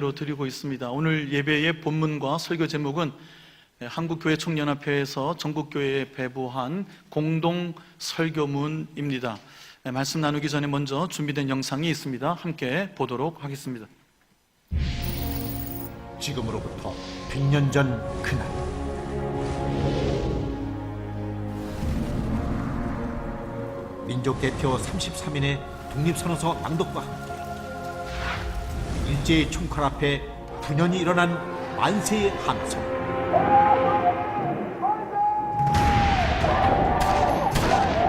로 드리고 있습니다. 오늘 예배의 본문과 설교 제목은 한국교회 총연합회에서 전국교회에 배부한 공동 설교문입니다. 말씀 나누기 전에 먼저 준비된 영상이 있습니다. 함께 보도록 하겠습니다. 지금으로부터 100년 전 그날, 민족대표 33인의 독립선언서 낭독과 함께 일제의 총칼 앞에 분연히 일어난 만세의 함성.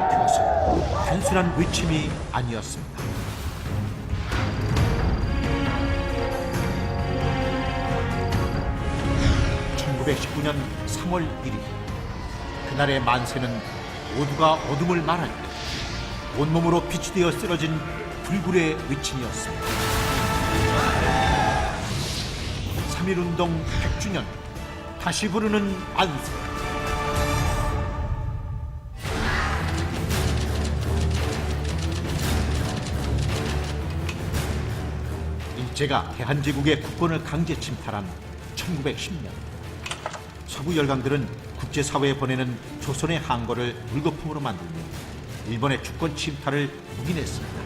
그것은 단순한 외침이 아니었습니다. (1919년 3월 1일) 그날의 만세는 모두가 어둠을 말할 때 온몸으로 빛이 되어 쓰러진 불굴의 외침이었습니다. 3.1운동 100주년, 다시 부르는 만세. 일제가 대한제국의 국권을 강제 침탈한 1910년, 서구 열강들은 국제사회에 보내는 조선의 항거를 물거품으로 만들며 일본의 주권 침탈을 묵인했습니다.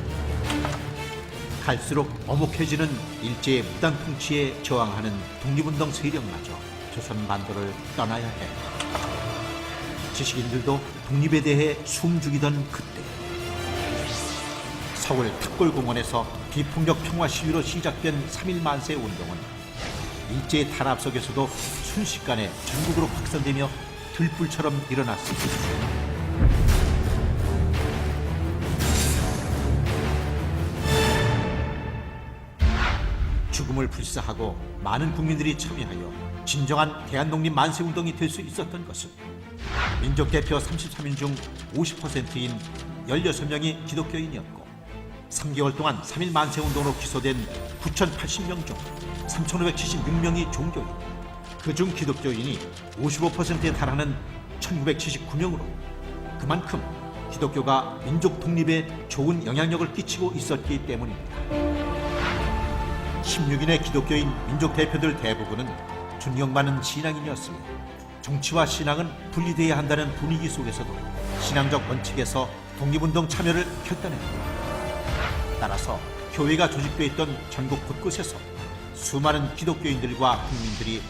갈수록 엄혹해지는 일제의 무단 통치에 저항하는 독립운동 세력마저 조선 반도를 떠나야 해. 지식인들도 독립에 대해 숨죽이던 그때, 서울 탑골공원에서 비폭력 평화 시위로 시작된 3.1 만세 운동은 일제의 탄압 속에서도 순식간에 전국으로 확산되며 들불처럼 일어났습니다. 죽음을 불사하고 많은 국민들이 참여하여 진정한 대한독립 만세운동이 될 수 있었던 것은 민족대표 33인 중 50%인 16명이 기독교인이었고, 3개월 동안 3.1 만세운동으로 기소된 9,080명 중 3,576명이 종교인, 그중 기독교인이 55%에 달하는 1,979명으로 그만큼 기독교가 민족 독립에 좋은 영향력을 끼치고 있었기 때문입니다. 16인의 기독교인 민족 대표들 대부분은 존경받는 신앙인이었으며, 정치와 신앙은 분리되어야 한다는 분위기 속에서도 신앙적 원칙에서 독립운동 참여를 결단했고, 따라서 교회가 조직되어 있던 전국 곳곳에서 수많은 기독교인들과 국민들이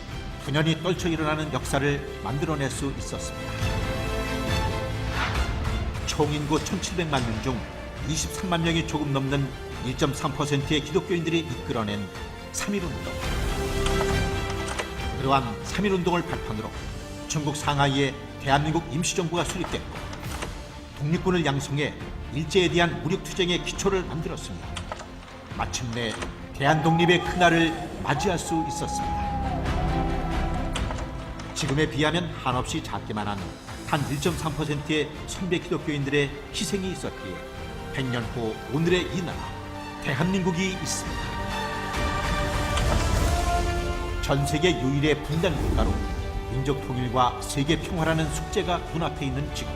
분연히 떨쳐 일어나는 역사를 만들어낼 수 있었습니다. 총인구 1,700만 명 중 23만 명이 조금 넘는 1.3%의 기독교인들이 이끌어낸 3.1운동. 그러한 3.1운동을 발판으로 중국 상하이에 대한민국 임시정부가 수립됐고, 독립군을 양성해 일제에 대한 무력투쟁의 기초를 만들었으며, 마침내 대한독립의 그날을 맞이할 수 있었습니다. 지금에 비하면 한없이 작기만 한 단 1.3%의 선배 기독교인들의 희생이 있었기에 100년 후 오늘의 이 나라 대한민국이 있습니다. 전 세계 유일의 분단 국가로 민족 통일과 세계 평화라는 숙제가 눈앞에 있는 지금,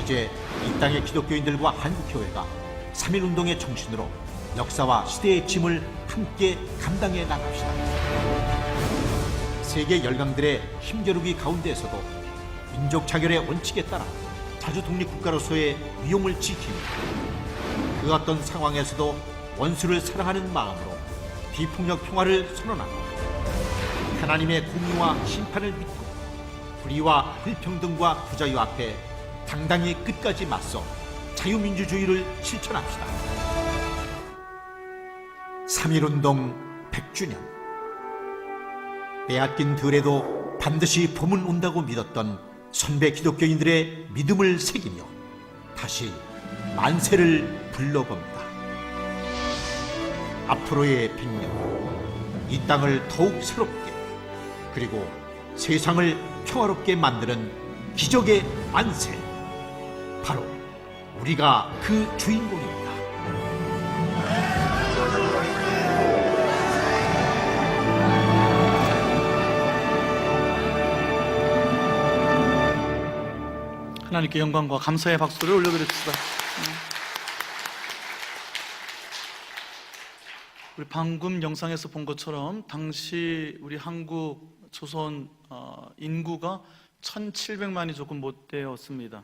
이제 이 땅의 기독교인들과 한국교회가 3.1운동의 정신으로 역사와 시대의 짐을 함께 감당해 나갑시다. 세계 열강들의 힘겨루기 가운데에서도 민족 자결의 원칙에 따라 자주 독립국가로서의 위용을 지키며, 그 어떤 상황에서도 원수를 사랑하는 마음으로 비폭력 평화를 선언하고, 하나님의 공의와 심판을 믿고 불의와 불평등과 부자유 앞에 당당히 끝까지 맞서 자유민주주의를 실천합시다. 3.1운동 100주년, 빼앗긴 들에도 반드시 봄은 온다고 믿었던 선배 기독교인들의 믿음을 새기며 다시 만세를 불러봅니다. 앞으로의 100년, 이 땅을 더욱 새롭게, 그리고 세상을 평화롭게 만드는 기적의 만세, 바로 우리가 그 주인공입니다. 하나님께 영광과 감사의 박수를 올려드립시다. 우리 방금 영상에서 본 것처럼 당시 우리 한국 조선 인구가 1700만이 조금 못 되었습니다.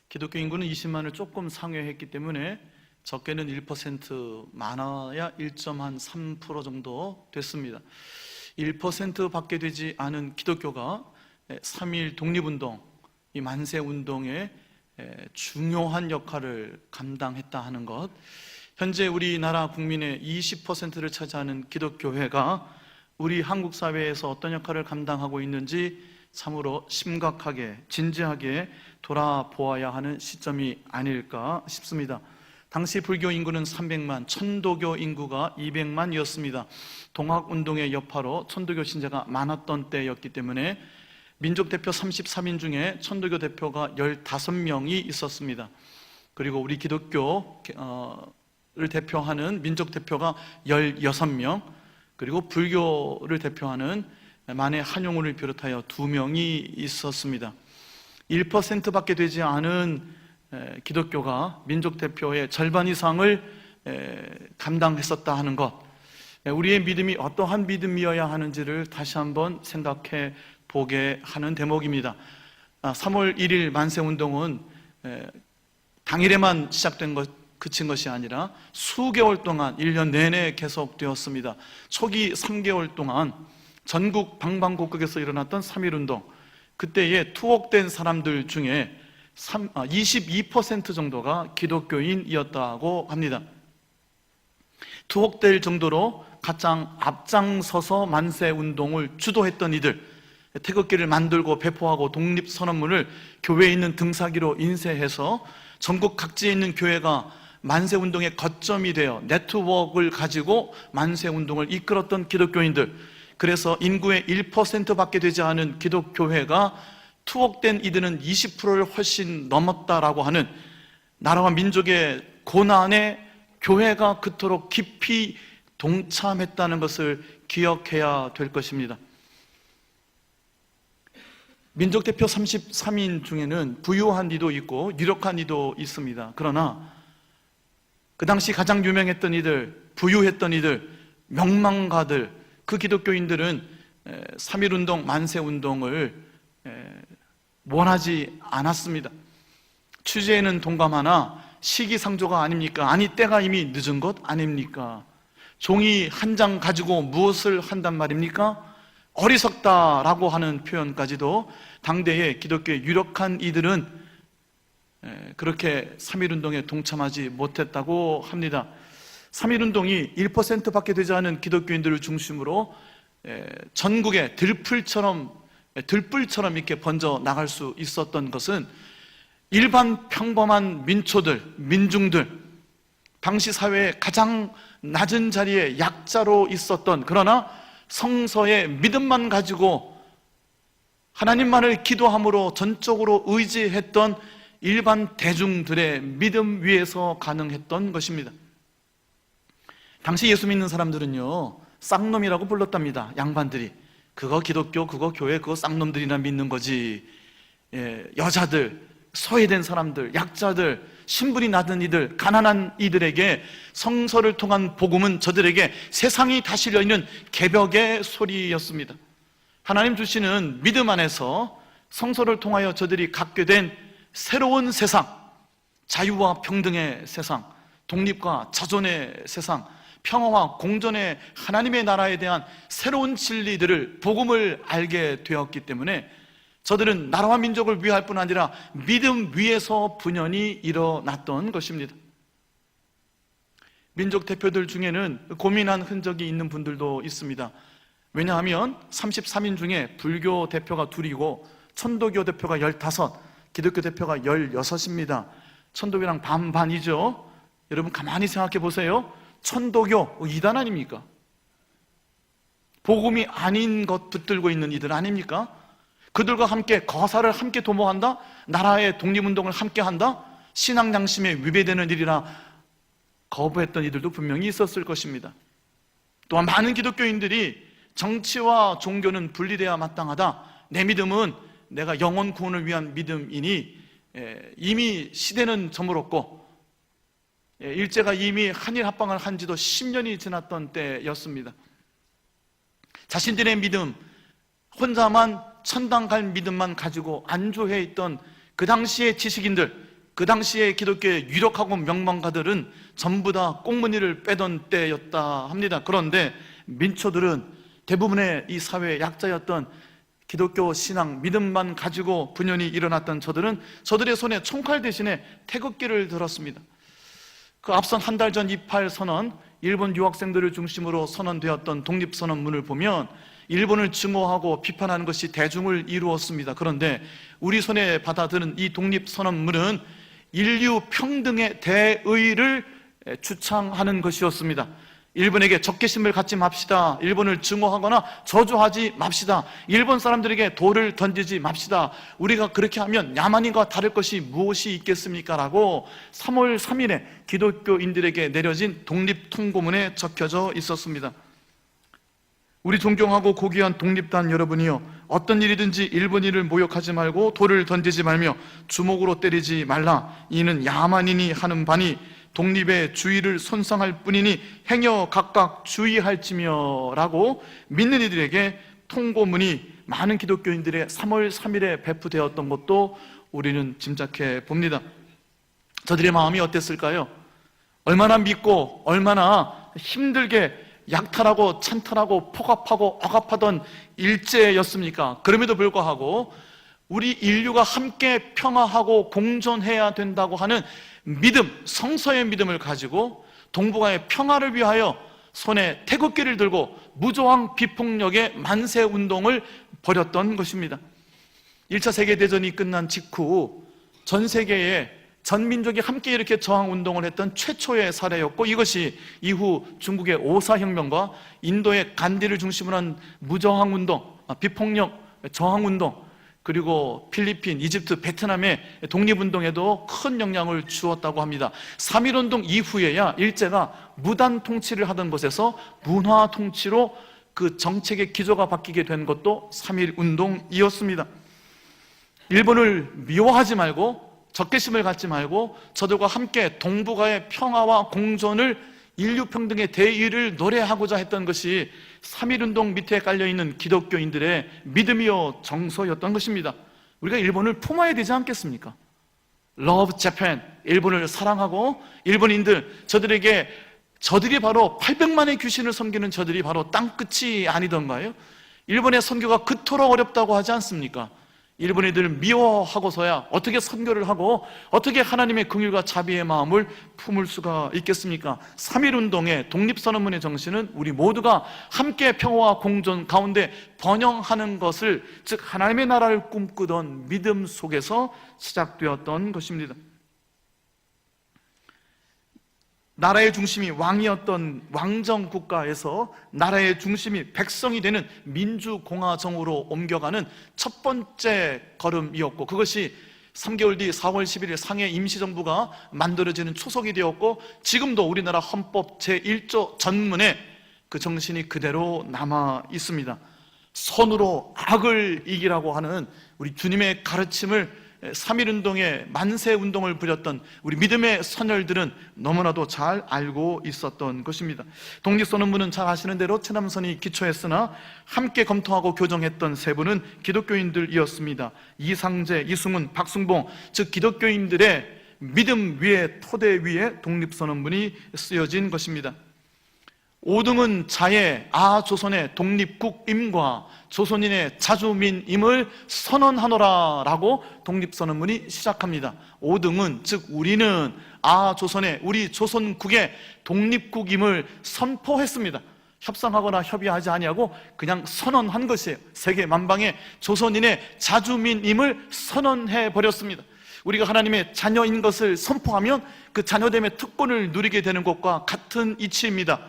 기독교 인구는 20만을 조금 상회했기 때문에 적게는 1%, 많아야 1.3% 정도 됐습니다. 1%밖에 되지 않은 기독교가 3.1 독립운동, 이 만세운동에 중요한 역할을 감당했다 하는 것, 현재 우리나라 국민의 20%를 차지하는 기독교회가 우리 한국 사회에서 어떤 역할을 감당하고 있는지 참으로 심각하게, 진지하게 돌아보아야 하는 시점이 아닐까 싶습니다. 당시 불교 인구는 300만, 천도교 인구가 200만이었습니다. 동학운동의 여파로 천도교 신자가 많았던 때였기 때문에 민족대표 33인 중에 천도교 대표가 15명이 있었습니다. 그리고 우리 기독교를 대표하는 민족대표가 16명, 그리고 불교를 대표하는 만해 한용운을 비롯하여 2명이 있었습니다. 1%밖에 되지 않은 기독교가 민족대표의 절반 이상을 감당했었다 하는 것, 우리의 믿음이 어떠한 믿음이어야 하는지를 다시 한번 생각해 보게 하는 대목입니다. 3월 1일 만세운동은 당일에만 시작된 것, 그친 것이 아니라 수개월 동안 1년 내내 계속되었습니다. 초기 3개월 동안 전국 방방곡곡에서 일어났던 3.1운동, 그때에 투옥된 사람들 중에 22% 정도가 기독교인이었다고 합니다. 투옥될 정도로 가장 앞장서서 만세운동을 주도했던 이들, 태극기를 만들고 배포하고 독립선언문을 교회에 있는 등사기로 인쇄해서 전국 각지에 있는 교회가 만세운동의 거점이 되어 네트워크를 가지고 만세운동을 이끌었던 기독교인들, 그래서 인구의 1%밖에 되지 않은 기독교회가 투옥된 이들은 20%를 훨씬 넘었다라고 하는 나라와 민족의 고난에 교회가 그토록 깊이 동참했다는 것을 기억해야 될 것입니다. 민족대표 33인 중에는 부유한 이도 있고 유력한 이도 있습니다. 그러나 그 당시 가장 유명했던 이들, 부유했던 이들, 명망가들, 그 기독교인들은 3.1운동, 만세운동을 원하지 않았습니다. 취재에는 동감하나 시기상조가 아닙니까? 아니, 때가 이미 늦은 것 아닙니까? 종이 한 장 가지고 무엇을 한단 말입니까? 어리석다라고 하는 표현까지도 당대의 기독교의 유력한 이들은 그렇게 3.1운동에 동참하지 못했다고 합니다. 3.1운동이 1%밖에 되지 않은 기독교인들을 중심으로 전국에 들불처럼 이렇게 번져 나갈 수 있었던 것은 일반 평범한 민초들, 민중들, 당시 사회의 가장 낮은 자리에 약자로 있었던, 그러나 성서의 믿음만 가지고 하나님만을 기도함으로 전적으로 의지했던 일반 대중들의 믿음 위에서 가능했던 것입니다. 당시 예수 믿는 사람들은요, 쌍놈이라고 불렀답니다. 양반들이. 그거 기독교, 그거 교회, 그거 쌍놈들이나 믿는 거지. 여자들, 소외된 사람들, 약자들, 신분이 낮은 이들, 가난한 이들에게 성서를 통한 복음은 저들에게 세상이 다 실려있는 개벽의 소리였습니다. 하나님 주시는 믿음 안에서 성서를 통하여 저들이 갖게 된 새로운 세상, 자유와 평등의 세상, 독립과 자존의 세상, 평화와 공존의 하나님의 나라에 대한 새로운 진리들을, 복음을 알게 되었기 때문에 저들은 나라와 민족을 위할 뿐 아니라 믿음 위에서 분연히 일어났던 것입니다. 민족 대표들 중에는 고민한 흔적이 있는 분들도 있습니다. 왜냐하면 33인 중에 불교 대표가 2이고 천도교 대표가 15, 기독교 대표가 16입니다. 천도교랑 반반이죠. 여러분 가만히 생각해 보세요. 천도교 이단 아닙니까? 복음이 아닌 것 붙들고 있는 이들 아닙니까? 그들과 함께 거사를 함께 도모한다? 나라의 독립운동을 함께 한다? 신앙 양심에 위배되는 일이라 거부했던 이들도 분명히 있었을 것입니다. 또한 많은 기독교인들이 정치와 종교는 분리되어야 마땅하다, 내 믿음은 내가 영혼 구원을 위한 믿음이니 이미 시대는 저물었고 일제가 이미 한일 합방을 한 지도 10년이 지났던 때였습니다. 자신들의 믿음, 혼자만 천당 갈 믿음만 가지고 안주해 있던 그 당시의 지식인들, 그 당시의 기독교의 유력하고 명망가들은 전부 다 꽁무니를 빼던 때였다 합니다. 그런데 민초들은 대부분의 이 사회의 약자였던 기독교 신앙, 믿음만 가지고 분연히 일어났던 저들의 손에 총칼 대신에 태극기를 들었습니다. 그 앞선 한 달 전28 선언, 일본 유학생들을 중심으로 선언되었던 독립선언문을 보면 일본을 증오하고 비판하는 것이 대중을 이루었습니다. 그런데 우리 손에 받아드는 이 독립선언문은 인류 평등의 대의를 주창하는 것이었습니다. 일본에게 적개심을 갖지 맙시다. 일본을 증오하거나 저주하지 맙시다. 일본 사람들에게 돌을 던지지 맙시다. 우리가 그렇게 하면 야만인과 다를 것이 무엇이 있겠습니까? 라고 3월 3일에 기독교인들에게 내려진 독립통고문에 적혀져 있었습니다. 우리 존경하고 고귀한 독립단 여러분이요, 어떤 일이든지 일본인을 모욕하지 말고 돌을 던지지 말며 주먹으로 때리지 말라. 이는 야만인이 하는 바니 독립의 주의를 손상할 뿐이니 행여 각각 주의할지며 라고 믿는 이들에게 통고문이 많은 기독교인들의 3월 3일에 배포되었던 것도 우리는 짐작해 봅니다. 저들의 마음이 어땠을까요? 얼마나 믿고 얼마나 힘들게 약탈하고 찬탈하고 폭압하고 억압하던 일제였습니까? 그럼에도 불구하고 우리 인류가 함께 평화하고 공존해야 된다고 하는 믿음, 성서의 믿음을 가지고 동북아의 평화를 위하여 손에 태극기를 들고 무저항 비폭력의 만세운동을 벌였던 것입니다. 1차 세계대전이 끝난 직후 전 세계에 전 민족이 함께 이렇게 저항운동을 했던 최초의 사례였고, 이것이 이후 중국의 오사혁명과 인도의 간디를 중심으로 한 무저항운동, 비폭력 저항운동, 그리고 필리핀, 이집트, 베트남의 독립운동에도 큰 영향을 주었다고 합니다. 3.1운동 이후에야 일제가 무단 통치를 하던 곳에서 문화 통치로 그 정책의 기조가 바뀌게 된 것도 3.1운동이었습니다. 일본을 미워하지 말고 적개심을 갖지 말고 저들과 함께 동북아의 평화와 공존을, 인류 평등의 대의를 노래하고자 했던 것이 3.1운동 밑에 깔려있는 기독교인들의 믿음이요 정서였던 것입니다. 우리가 일본을 품어야 되지 않겠습니까? Love Japan, 일본을 사랑하고 일본인들, 저들이 바로 800만의 귀신을 섬기는 저들이 바로 땅끝이 아니던가요? 일본의 선교가 그토록 어렵다고 하지 않습니까? 일본인들을 미워하고서야 어떻게 선교를 하고 어떻게 하나님의 긍휼과 자비의 마음을 품을 수가 있겠습니까? 3.1운동의 독립선언문의 정신은 우리 모두가 함께 평화와 공존 가운데 번영하는 것을, 즉 하나님의 나라를 꿈꾸던 믿음 속에서 시작되었던 것입니다. 나라의 중심이 왕이었던 왕정 국가에서 나라의 중심이 백성이 되는 민주공화정으로 옮겨가는 첫 번째 걸음이었고, 그것이 3개월 뒤 4월 11일 상해 임시정부가 만들어지는 초석이 되었고, 지금도 우리나라 헌법 제1조 전문에 그 정신이 그대로 남아 있습니다. 선으로 악을 이기라고 하는 우리 주님의 가르침을 3.1운동의 만세운동을 부렸던 우리 믿음의 선열들은 너무나도 잘 알고 있었던 것입니다. 독립선언문은 잘 아시는 대로 최남선이 기초했으나 함께 검토하고 교정했던 세 분은 기독교인들이었습니다. 이상재, 이승훈, 박승봉, 즉 기독교인들의 믿음 위에, 토대 위에 독립선언문이 쓰여진 것입니다. 5등은 자의 조선의 독립국임과 조선인의 자주민임을 선언하노라 라고 독립선언문이 시작합니다. 5등은, 즉 우리는 조선의, 우리 조선국의 독립국임을 선포했습니다. 협상하거나 협의하지 아니하고 그냥 선언한 것이에요. 세계 만방의 조선인의 자주민임을 선언해 버렸습니다. 우리가 하나님의 자녀인 것을 선포하면 그 자녀됨의 특권을 누리게 되는 것과 같은 이치입니다.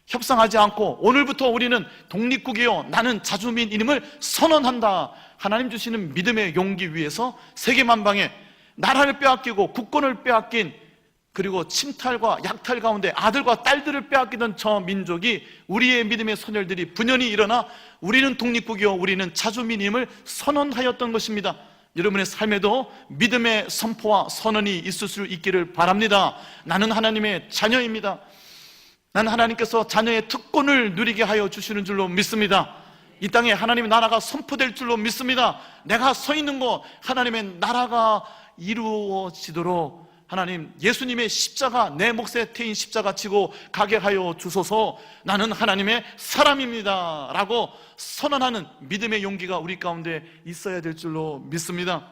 협상하지 않고 오늘부터 우리는 독립국이요, 나는 자주민임을 선언한다. 하나님 주시는 믿음의 용기 위에서 세계 만방에 나라를 빼앗기고 국권을 빼앗긴, 그리고 침탈과 약탈 가운데 아들과 딸들을 빼앗기던 저 민족이, 우리의 믿음의 선열들이 분연히 일어나 우리는 독립국이요, 우리는 자주민임을 선언하였던 것입니다. 여러분의 삶에도 믿음의 선포와 선언이 있을 수 있기를 바랍니다. 나는 하나님의 자녀입니다. 나는 하나님께서 자녀의 특권을 누리게 하여 주시는 줄로 믿습니다. 이 땅에 하나님의 나라가 선포될 줄로 믿습니다. 내가 서 있는 곳 하나님의 나라가 이루어지도록 하나님, 예수님의 십자가, 내 몫에 태인 십자가 지고 가게 하여 주소서. 나는 하나님의 사람입니다 라고 선언하는 믿음의 용기가 우리 가운데 있어야 될 줄로 믿습니다.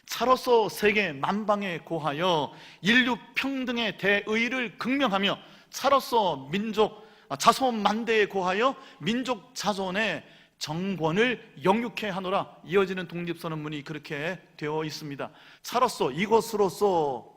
차로서 세계 만방에 고하여 인류 평등의 대의를 극명하며 차로서 민족 자손 만대에 고하여 민족 자손의 정권을 영육케 하노라. 이어지는 독립선언문이 그렇게 되어 있습니다. 차로서, 이것으로서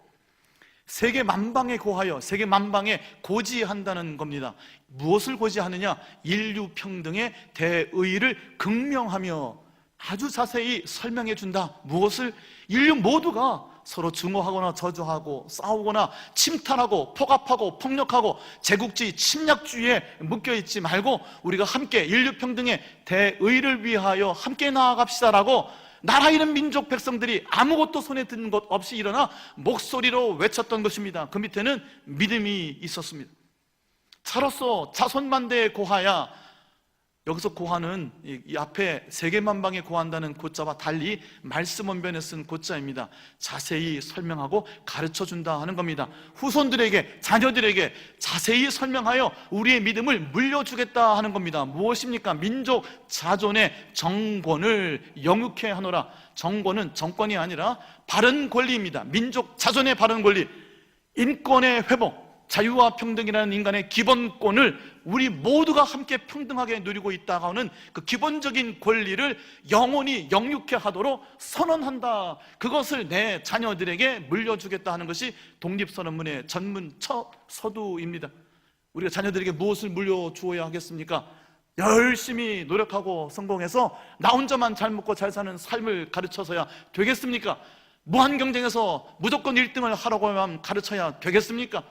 세계 만방에 고하여, 세계 만방에 고지한다는 겁니다. 무엇을 고지하느냐? 인류 평등의 대의를 극명하며 아주 자세히 설명해 준다. 무엇을? 인류 모두가 서로 증오하거나 저주하고 싸우거나 침탈하고 폭압하고 폭력하고 제국주의 침략주의에 묶여있지 말고 우리가 함께 인류 평등의 대의를 위하여 함께 나아갑시다라고 나라 잃은 민족 백성들이 아무것도 손에 든 것 없이 일어나 목소리로 외쳤던 것입니다. 그 밑에는 믿음이 있었습니다. 차로서 자손만대에 고하야, 여기서 고하는 이 앞에 세계만방에 고한다는 고자와 달리 말씀 원변에 쓴 고자입니다. 자세히 설명하고 가르쳐준다 하는 겁니다. 후손들에게, 자녀들에게 자세히 설명하여 우리의 믿음을 물려주겠다 하는 겁니다. 무엇입니까? 민족 자존의 정권을 영육케 하노라. 정권은 정권이 아니라 바른 권리입니다. 민족 자존의 바른 권리, 인권의 회복, 자유와 평등이라는 인간의 기본권을 우리 모두가 함께 평등하게 누리고 있다고 하는 그 기본적인 권리를 영원히 영육케 하도록 선언한다. 그것을 내 자녀들에게 물려주겠다 하는 것이 독립선언문의 전문 첫 서두입니다. 우리가 자녀들에게 무엇을 물려주어야 하겠습니까? 열심히 노력하고 성공해서 나 혼자만 잘 먹고 잘 사는 삶을 가르쳐서야 되겠습니까? 무한 경쟁에서 무조건 1등을 하라고만 가르쳐야 되겠습니까?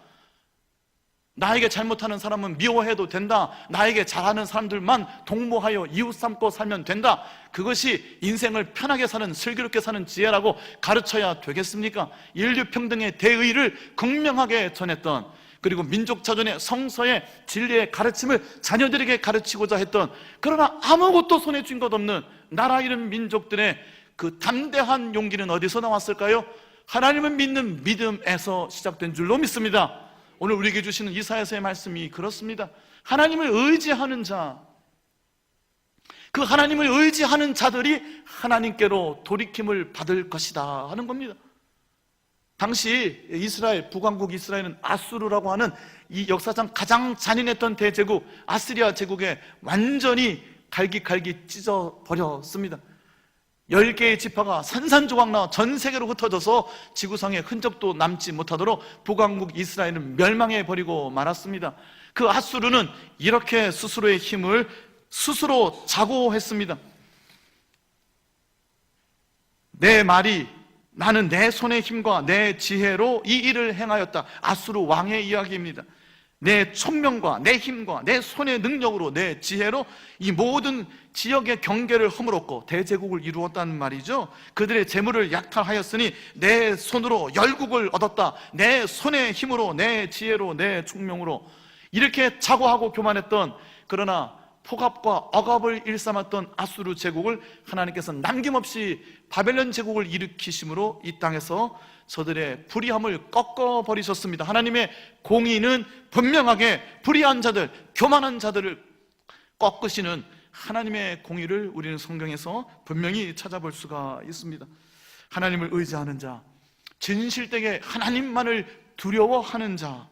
나에게 잘못하는 사람은 미워해도 된다. 나에게 잘하는 사람들만 동무하여 이웃 삼고 살면 된다. 그것이 인생을 편하게 사는, 슬기롭게 사는 지혜라고 가르쳐야 되겠습니까? 인류 평등의 대의를 극명하게 전했던, 그리고 민족 자존의 성서의 진리의 가르침을 자녀들에게 가르치고자 했던, 그러나 아무것도 손에 쥔 것 없는 나라 잃은 민족들의 그 담대한 용기는 어디서 나왔을까요? 하나님을 믿는 믿음에서 시작된 줄로 믿습니다. 오늘 우리에게 주시는 이사야서의 말씀이 그렇습니다. 하나님을 의지하는 자, 그 하나님을 의지하는 자들이 하나님께로 돌이킴을 받을 것이다 하는 겁니다. 당시 이스라엘, 북왕국 이스라엘은 아수르라고 하는 이 역사상 가장 잔인했던 대제국 아시리아 제국에 완전히 갈기갈기 찢어버렸습니다. 10개의 지파가 산산조각나 전 세계로 흩어져서 지구상에 흔적도 남지 못하도록 북왕국 이스라엘은 멸망해버리고 말았습니다. 그 아수르는 이렇게 스스로의 힘을 스스로 자고했습니다. 내 말이, 나는 내 손의 힘과 내 지혜로 이 일을 행하였다. 아수르 왕의 이야기입니다. 내 총명과 내 힘과 내 손의 능력으로, 내 지혜로 이 모든 지역의 경계를 허물었고 대제국을 이루었다는 말이죠. 그들의 재물을 약탈하였으니 내 손으로 열국을 얻었다. 내 손의 힘으로, 내 지혜로, 내 총명으로. 이렇게 자고하고 교만했던, 그러나 폭압과 억압을 일삼았던 아수르 제국을 하나님께서 남김없이 바벨론 제국을 일으키심으로 이 땅에서 저들의 불의함을 꺾어버리셨습니다. 하나님의 공의는 분명하게 불의한 자들, 교만한 자들을 꺾으시는 하나님의 공의를 우리는 성경에서 분명히 찾아볼 수가 있습니다. 하나님을 의지하는 자, 진실되게 하나님만을 두려워하는 자.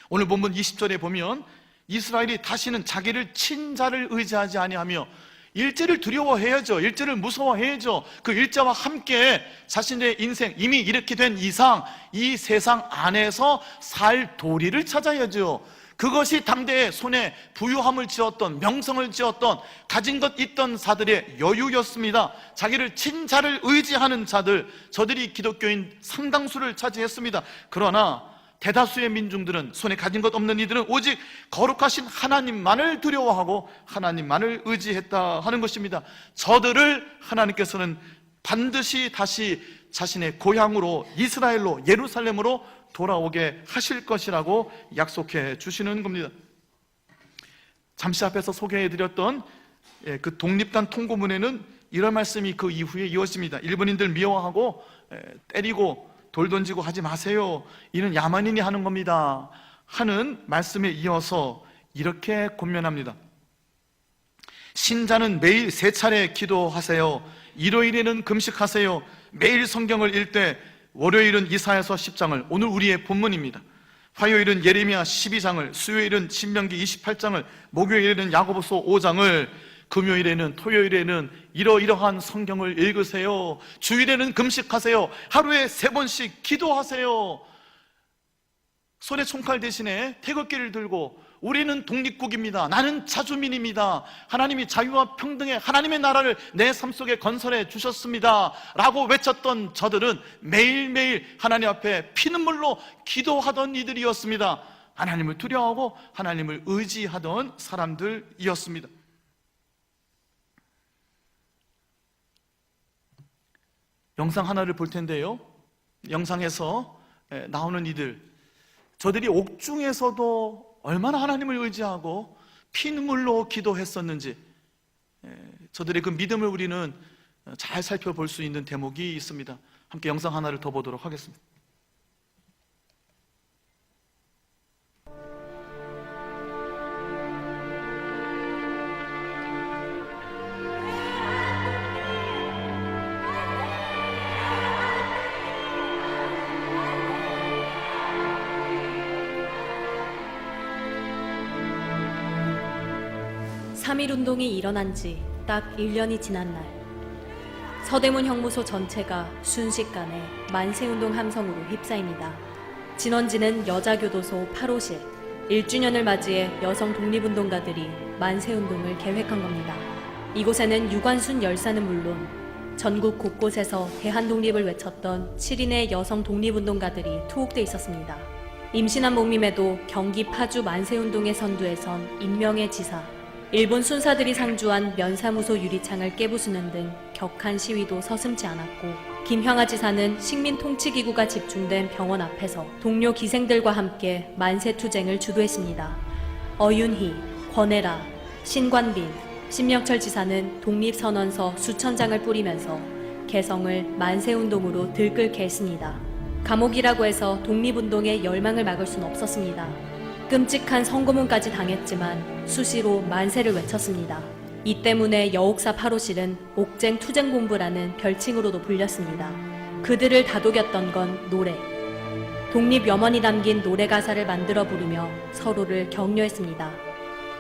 오늘 본문 20절에 보면 이스라엘이 다시는 자기를 친 자를 의지하지 아니하며 일제를 두려워해야죠. 일제를 무서워해야죠. 그 일제와 함께 자신의 인생, 이미 이렇게 된 이상 이 세상 안에서 살 도리를 찾아야죠. 그것이 당대의 손에 부유함을 지었던, 명성을 지었던, 가진 것 있던 자들의 여유였습니다. 자기를 친 자를 의지하는 자들, 저들이 기독교인 상당수를 차지했습니다. 그러나 대다수의 민중들은, 손에 가진 것 없는 이들은 오직 거룩하신 하나님만을 두려워하고 하나님만을 의지했다 하는 것입니다. 저들을 하나님께서는 반드시 다시 자신의 고향으로, 이스라엘로, 예루살렘으로 돌아오게 하실 것이라고 약속해 주시는 겁니다. 잠시 앞에서 소개해드렸던 그 독립단 통고문에는 이런 말씀이 그 이후에 이어집니다. 일본인들 미워하고 때리고 돌 던지고 하지 마세요, 이는 야만인이 하는 겁니다 하는 말씀에 이어서 이렇게 권면합니다. 신자는 매일 3차례 기도하세요. 일요일에는 금식하세요. 매일 성경을 읽되, 월요일은 이사야서 10장을, 오늘 우리의 본문입니다. 화요일은 예레미야 12장을, 수요일은 신명기 28장을, 목요일에는 야고보서 5장을, 금요일에는, 토요일에는 이러이러한 성경을 읽으세요. 주일에는 금식하세요. 하루에 3번씩 기도하세요. 손에 총칼 대신에 태극기를 들고, 우리는 독립국입니다, 나는 자주민입니다, 하나님이 자유와 평등의 하나님의 나라를 내 삶 속에 건설해 주셨습니다 라고 외쳤던 저들은 매일매일 하나님 앞에 피눈물로 기도하던 이들이었습니다. 하나님을 두려워하고 하나님을 의지하던 사람들이었습니다. 영상 하나를 볼 텐데요, 영상에서 나오는 이들, 저들이 옥중에서도 얼마나 하나님을 의지하고 피눈물로 기도했었는지, 저들의 그 믿음을 우리는 잘 살펴볼 수 있는 대목이 있습니다. 함께 영상 하나를 더 보도록 하겠습니다. (3.1운동이) 일어난 지 딱 1년이 지난 날, 서대문 형무소 전체가 순식간에 만세운동 함성으로 휩싸입니다. 진원지는 여자교도소 8호실, 1주년을 맞이해 여성 독립운동가들이 만세운동을 계획한 겁니다. 이곳에는 유관순 열사는 물론 전국 곳곳에서 대한독립을 외쳤던 7인의 여성 독립운동가들이 투옥돼 있었습니다. 임신한 몸임에도 경기 파주 만세운동의 선두에 선 인명의 지사, 일본 순사들이 상주한 면사무소 유리창을 깨부수는 등 격한 시위도 서슴지 않았고, 김형아 지사는 식민통치기구가 집중된 병원 앞에서 동료 기생들과 함께 만세투쟁을 주도했습니다. 어윤희, 권혜라, 신관빈, 신명철 지사는 독립선언서 수천 장을 뿌리면서 개성을 만세운동으로 들끓게 했습니다. 감옥이라고 해서 독립운동의 열망을 막을 순 없었습니다. 끔찍한 선고문까지 당했지만 수시로 만세를 외쳤습니다. 이 때문에 여옥사 8호실은 옥쟁 투쟁본부라는 별칭으로도 불렸습니다. 그들을 다독였던 건 노래. 독립 염원이 담긴 노래 가사를 만들어 부르며 서로를 격려했습니다.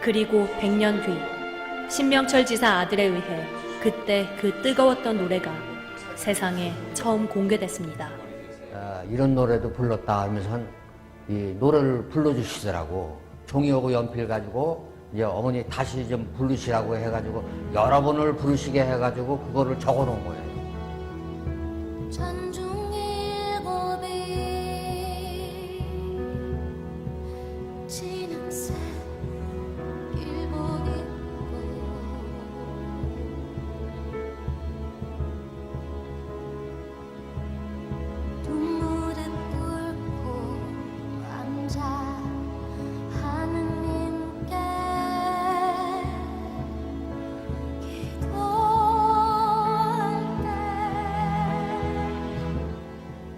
그리고 100년 뒤 신명철 지사 아들에 의해 그때 그 뜨거웠던 노래가 세상에 처음 공개됐습니다. 이런 노래도 불렀다 하면서 이 노래를 불러주시더라고. 종이하고 연필 가지고 이제 어머니 다시 좀 부르시라고 해가지고 여러 번을 부르시게 해가지고 그거를 적어놓은 거예요.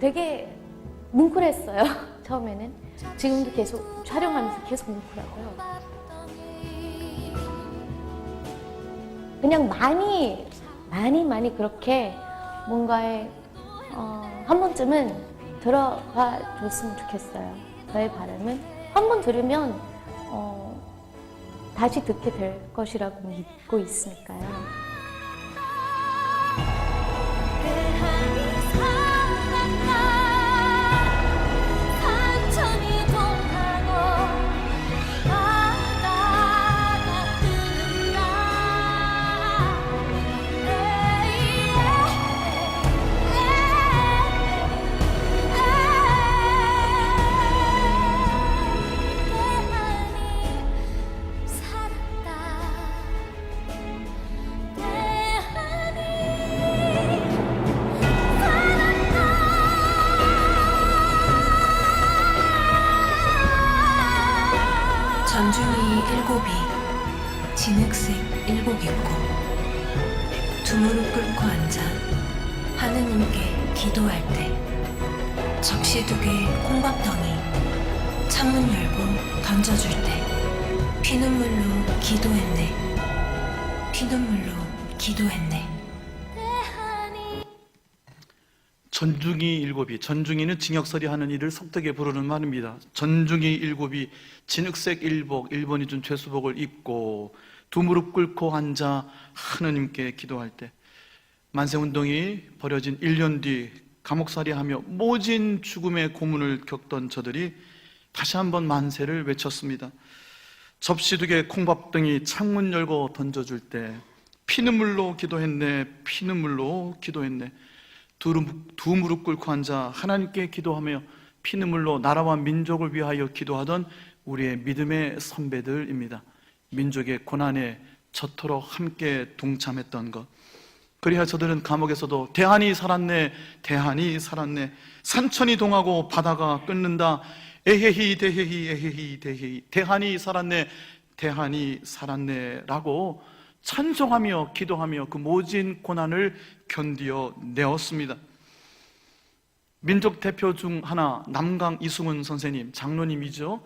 되게 뭉클했어요. 처음에는. 지금도 계속 촬영하면서 계속 뭉클하고요. 그냥 많이 그렇게 뭔가에 한 번쯤은 들어봐 줬으면 좋겠어요. 저의 바람은 한 번 들으면 다시 듣게 될 것이라고 믿고 있으니까요. 진흙색 일복 입고 두 무릎 꿇고 앉아 하느님께 기도할 때 적시두개 콩밥덩이 창문 열고 던져줄 때 피눈물로 기도했네. 피눈물로 기도했네. 전중이 일곱이, 전중이는 징역살이 하는 일을 속되게 부르는 말입니다. 전중이 일곱이 진흙색 일복, 1번이 준 죄수복을 입고 두 무릎 꿇고 앉아 하느님께 기도할 때, 만세운동이 벌어진 1년 뒤 감옥살이하며 모진 죽음의 고문을 겪던 저들이 다시 한번 만세를 외쳤습니다. 접시 두 개 콩밥등이 창문 열고 던져줄 때 피눈물로 기도했네. 피눈물로 기도했네. 두 무릎 꿇고 앉아 하나님께 기도하며 피눈물로 나라와 민족을 위하여 기도하던 우리의 믿음의 선배들입니다. 민족의 고난에 저토록 함께 동참했던 것. 그래야 저들은 감옥에서도 대한이 살았네, 대한이 살았네, 산천이 동하고 바다가 끊는다, 에헤히 대헤히 에헤히 대헤히, 대한이 살았네, 대한이 살았네 라고 찬송하며 기도하며 그 모진 고난을 견디어 내었습니다. 민족 대표 중 하나 남강 이승훈 선생님, 장로님이죠.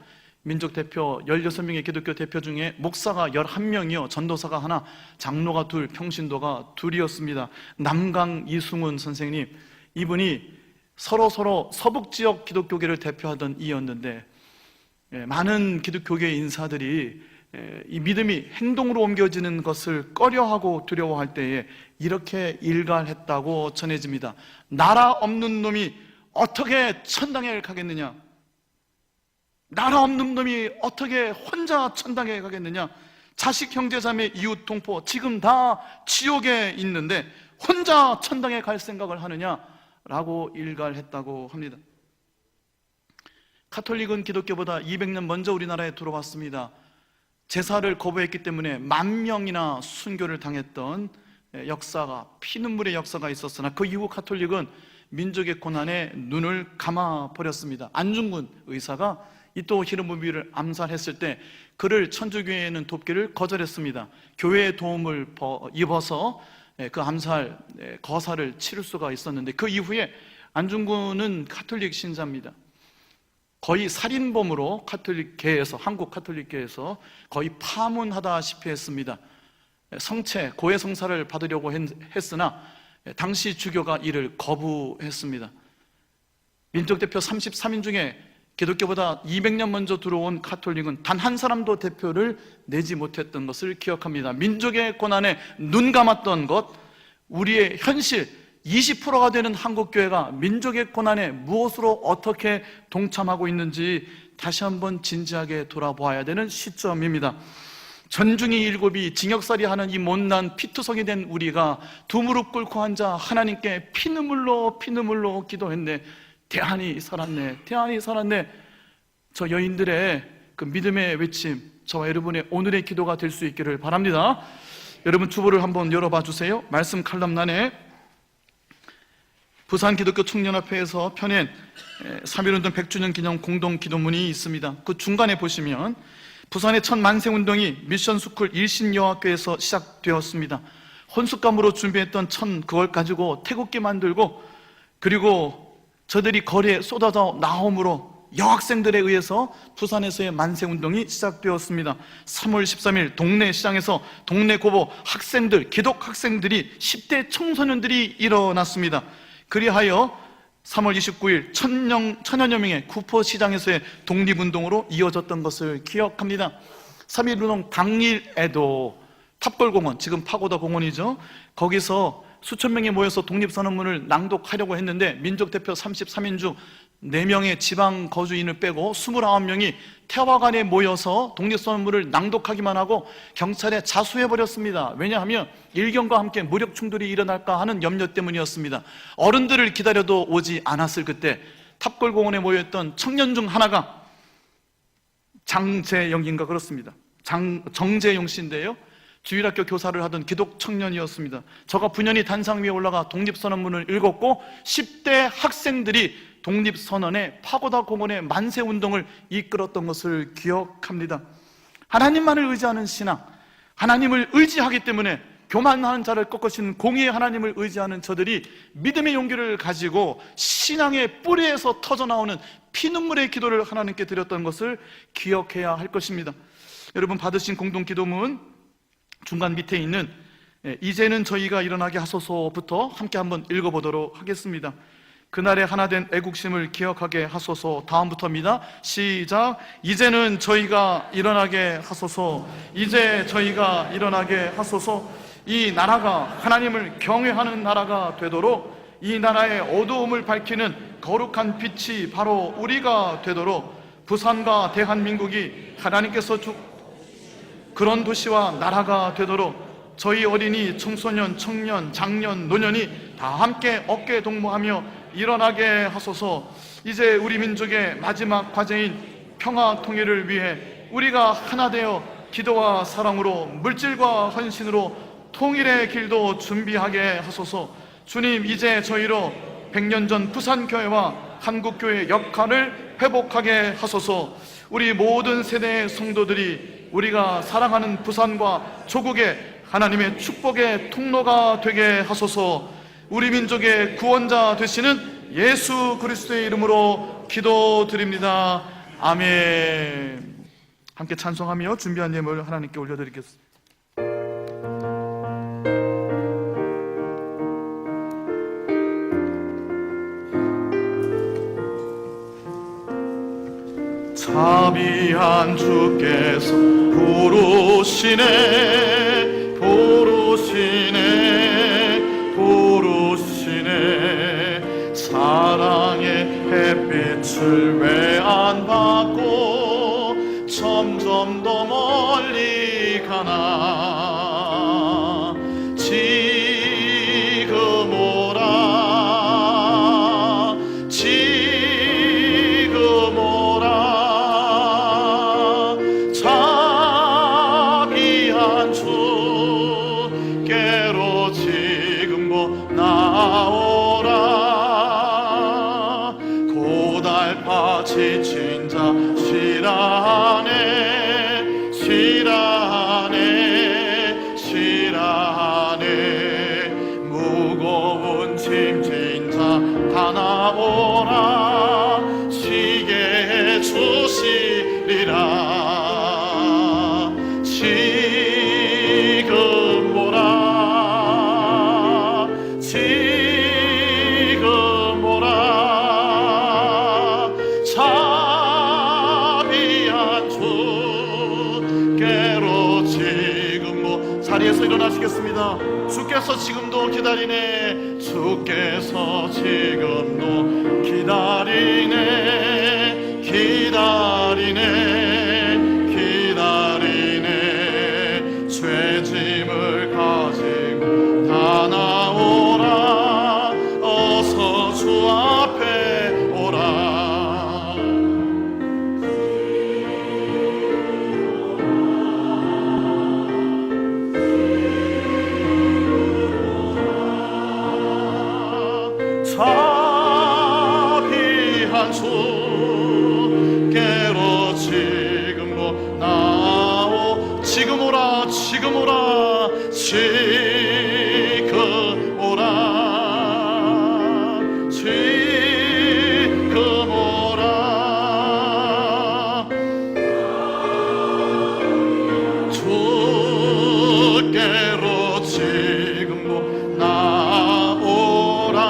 민족 대표 16명의 기독교 대표 중에 목사가 11명이요, 전도사가 하나, 장로가 둘, 평신도가 둘이었습니다. 남강 이승훈 선생님, 이분이 서로 서북지역 기독교계를 대표하던 이였는데, 많은 기독교계 인사들이 이 믿음이 행동으로 옮겨지는 것을 꺼려하고 두려워할 때에 이렇게 일갈했다고 전해집니다. 나라 없는 놈이 어떻게 천당에 가겠느냐? 나라 없는 놈이 어떻게 혼자 천당에 가겠느냐? 자식, 형제, 자매, 이웃, 동포 지금 다 지옥에 있는데 혼자 천당에 갈 생각을 하느냐? 라고 일갈했다고 합니다. 가톨릭은 기독교보다 200년 먼저 우리나라에 들어왔습니다. 제사를 거부했기 때문에 10,000명이나 순교를 당했던 역사가, 피눈물의 역사가 있었으나 그 이후 가톨릭은 민족의 고난에 눈을 감아버렸습니다. 안중근 의사가 이토 히로부미를 암살했을 때 그를 천주교회에는 돕기를 거절했습니다. 교회의 도움을 입어서 그 암살 거사를 치를 수가 있었는데, 그 이후에 안중근은 가톨릭 신자입니다. 거의 살인범으로 가톨릭계에서, 한국 가톨릭계에서 거의 파문하다시피 했습니다. 성체, 고해 성사를 받으려고 했으나 당시 주교가 이를 거부했습니다. 민족대표 33인 중에 기독교보다 200년 먼저 들어온 가톨릭은 단 한 사람도 대표를 내지 못했던 것을 기억합니다. 민족의 고난에 눈 감았던 것, 우리의 현실, 20%가 되는 한국교회가 민족의 고난에 무엇으로 어떻게 동참하고 있는지 다시 한번 진지하게 돌아보아야 되는 시점입니다. 전중이 일곱이 징역살이 하는 이 못난 피투성이 된 우리가 두 무릎 꿇고 앉아 하나님께 피눈물로 기도했네. 대한이 살았네, 대한이 살았네. 저 여인들의 그 믿음의 외침, 저와 여러분의 오늘의 기도가 될 수 있기를 바랍니다. 여러분 주보를 한번 열어봐 주세요. 말씀 칼럼란에 부산 기독교 청년협회에서 펴낸 3.1운동 100주년 기념 공동 기도문이 있습니다. 그 중간에 보시면 부산의 첫 만세운동이 미션스쿨 일신여학교에서 시작되었습니다. 혼숙감으로 준비했던 그걸 가지고 태극기 만들고, 그리고 저들이 거리에 쏟아져 나옴으로 여학생들에 의해서 부산에서의 만세운동이 시작되었습니다. 3월 13일 동네 시장에서 동네 고보 학생들, 기독 학생들이 10대 청소년들이 일어났습니다. 그리하여 3월 29일 천여여 명의 구포시장에서의 독립운동으로 이어졌던 것을 기억합니다. 3.1운동 당일에도 탑골공원, 지금 파고다 공원이죠, 거기서 수천 명이 모여서 독립선언문을 낭독하려고 했는데 민족대표 33인 중 4명의 지방 거주인을 빼고 29명이 태화관에 모여서 독립선언문을 낭독하기만 하고 경찰에 자수해버렸습니다. 왜냐하면 일경과 함께 무력 충돌이 일어날까 하는 염려 때문이었습니다. 어른들을 기다려도 오지 않았을 그때 탑골공원에 모여있던 청년 중 하나가 장재영인가 그렇습니다. 정재용 씨인데요, 주일학교 교사를 하던 기독 청년이었습니다. 저가 분연히 단상 위에 올라가 독립선언문을 읽었고 10대 학생들이 독립선언에 파고다 공원의 만세운동을 이끌었던 것을 기억합니다. 하나님만을 의지하는 신앙, 하나님을 의지하기 때문에 교만한 자를 꺾으신 공의의 하나님을 의지하는 저들이 믿음의 용기를 가지고 신앙의 뿌리에서 터져나오는 피눈물의 기도를 하나님께 드렸던 것을 기억해야 할 것입니다. 여러분, 받으신 공동기도문 중간 밑에 있는 이제는 저희가 일어나게 하소서부터 함께 한번 읽어보도록 하겠습니다. 그날의 하나된 애국심을 기억하게 하소서. 다음부터입니다. 시작. 이제는 저희가 일어나게 하소서. 이제 저희가 일어나게 하소서. 이 나라가 하나님을 경외하는 나라가 되도록, 이 나라의 어두움을 밝히는 거룩한 빛이 바로 우리가 되도록 부산과 대한민국이 하나님께서 그런 도시와 나라가 되도록 저희 어린이, 청소년, 청년, 장년, 노년이 다 함께 어깨 동무하며 일어나게 하소서. 이제 우리 민족의 마지막 과제인 평화 통일을 위해 우리가 하나 되어 기도와 사랑으로, 물질과 헌신으로 통일의 길도 준비하게 하소서. 주님, 이제 저희로 100년 전 부산교회와 한국교회의 역할을 회복하게 하소서. 우리 모든 세대의 성도들이 우리가 사랑하는 부산과 조국의 하나님의 축복의 통로가 되게 하소서. 우리 민족의 구원자 되시는 예수 그리스도의 이름으로 기도드립니다. 아멘. 함께 찬송하며 준비한 예물 하나님께 올려드리겠습니다. 자비한 주께서 부르시네, 부르시네, 부르시네. 사랑의 햇빛을 왜 안 받고 점점 더 멀리 가나. 지금 오라, 지금 오라. 자비한 주께로 지금도 나오라. 고달파 지친 자 쉬라네, 쉬라네, 쉬라네. 무거운 짐진 자 다 나오라. 쉬게 해주시리라. 지금 오라, 지금 오라. 자비한 주께로 지금도. 자리에서 일어나시겠습니다. 주께서 지금도 기다리네, 주께서 지금도 기다리네, 기다리네, 기다리네. 죄짐을 가지고 다 나오라. 어서 주 앞에 오라. 자비한 주께로 지금도 나오. 지금 오라, 지금 오라, 지금 오라, 지금 오라. 주께로 지금도 나오라.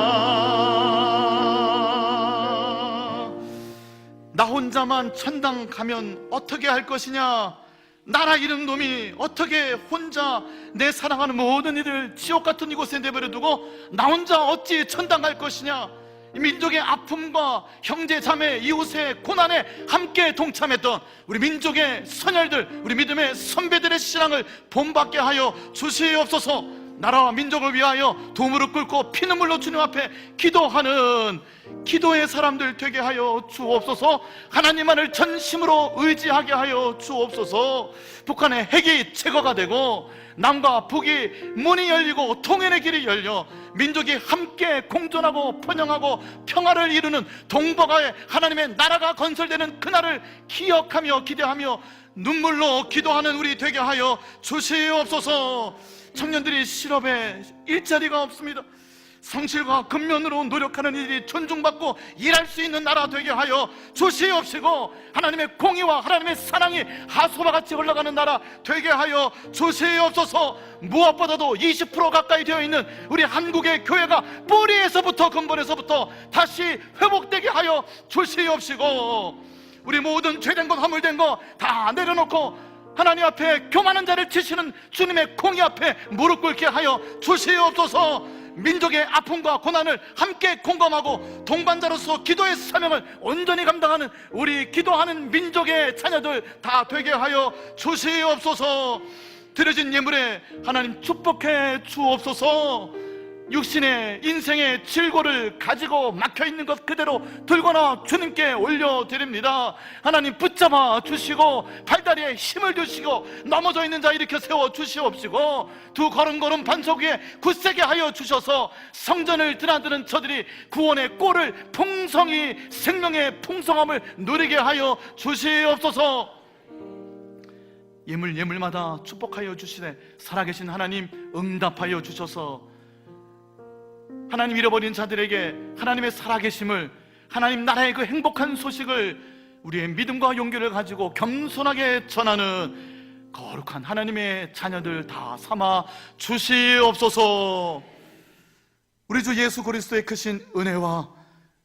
나 혼자만 천당 가면 어떻게 할 것이냐? 나라 잃은 놈이 어떻게 혼자 내 사랑하는 모든 이들 지옥 같은 이곳에 내버려두고 나 혼자 어찌 천당 갈 것이냐? 민족의 아픔과 형제 자매 이웃의 고난에 함께 동참했던 우리 민족의 선열들, 우리 믿음의 선배들의 신앙을 본받게 하여 주시옵소서. 나라와 민족을 위하여 두 무릎 꿇고 피눈물로 주님 앞에 기도하는 기도의 사람들 되게 하여 주옵소서. 하나님만을 전심으로 의지하게 하여 주옵소서. 북한의 핵이 제거가 되고 남과 북이 문이 열리고 통일의 길이 열려 민족이 함께 공존하고 번영하고 평화를 이루는 동북아의 하나님의 나라가 건설되는 그날을 기억하며 기대하며 눈물로 기도하는 우리 되게 하여 주시옵소서. 청년들이 실업에 일자리가 없습니다. 성실과 근면으로 노력하는 일이 존중받고 일할 수 있는 나라 되게 하여 주시옵시고, 하나님의 공의와 하나님의 사랑이 하수와 같이 흘러가는 나라 되게 하여 주시옵소서. 무엇보다도 20% 가까이 되어 있는 우리 한국의 교회가 뿌리에서부터 근본에서부터 다시 회복되게 하여 주시옵시고, 우리 모든 죄된 것 허물된 거 다 내려놓고 하나님 앞에 교만한 자를 치시는 주님의 공의 앞에 무릎 꿇게 하여 주시옵소서. 민족의 아픔과 고난을 함께 공감하고 동반자로서 기도의 사명을 온전히 감당하는 우리 기도하는 민족의 자녀들 다 되게 하여 주시옵소서. 드려진 예물에 하나님 축복해 주옵소서. 육신의 인생의 질고를 가지고 막혀있는 것 그대로 들거나 주님께 올려드립니다. 하나님 붙잡아 주시고 팔다리에 힘을 주시고 넘어져 있는 자 일으켜 세워 주시옵시고, 두 걸음걸음 반석 위에 굳세게 하여 주셔서 성전을 드나드는 저들이 구원의 꼴을 풍성히 생명의 풍성함을 누리게 하여 주시옵소서. 예물마다 축복하여 주시되 살아계신 하나님 응답하여 주셔서 하나님 잃어버린 자들에게 하나님의 살아계심을, 하나님 나라의 그 행복한 소식을 우리의 믿음과 용기를 가지고 겸손하게 전하는 거룩한 하나님의 자녀들 다 삼아 주시옵소서. 우리 주 예수 그리스도의 크신 은혜와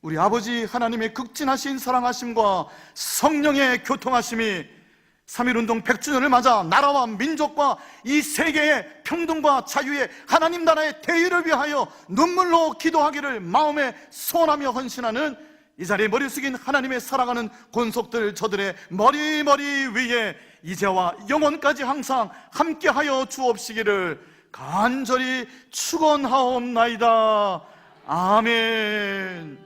우리 아버지 하나님의 극진하신 사랑하심과 성령의 교통하심이 3.1운동 100주년을 맞아 나라와 민족과 이 세계의 평등과 자유의 하나님 나라의 대의를 위하여 눈물로 기도하기를 마음에 소원하며 헌신하는 이 자리에 머리 숙인 하나님의 사랑하는 권속들 저들의 머리 위에 이제와 영원까지 항상 함께하여 주옵시기를 간절히 축원하옵나이다. 아멘.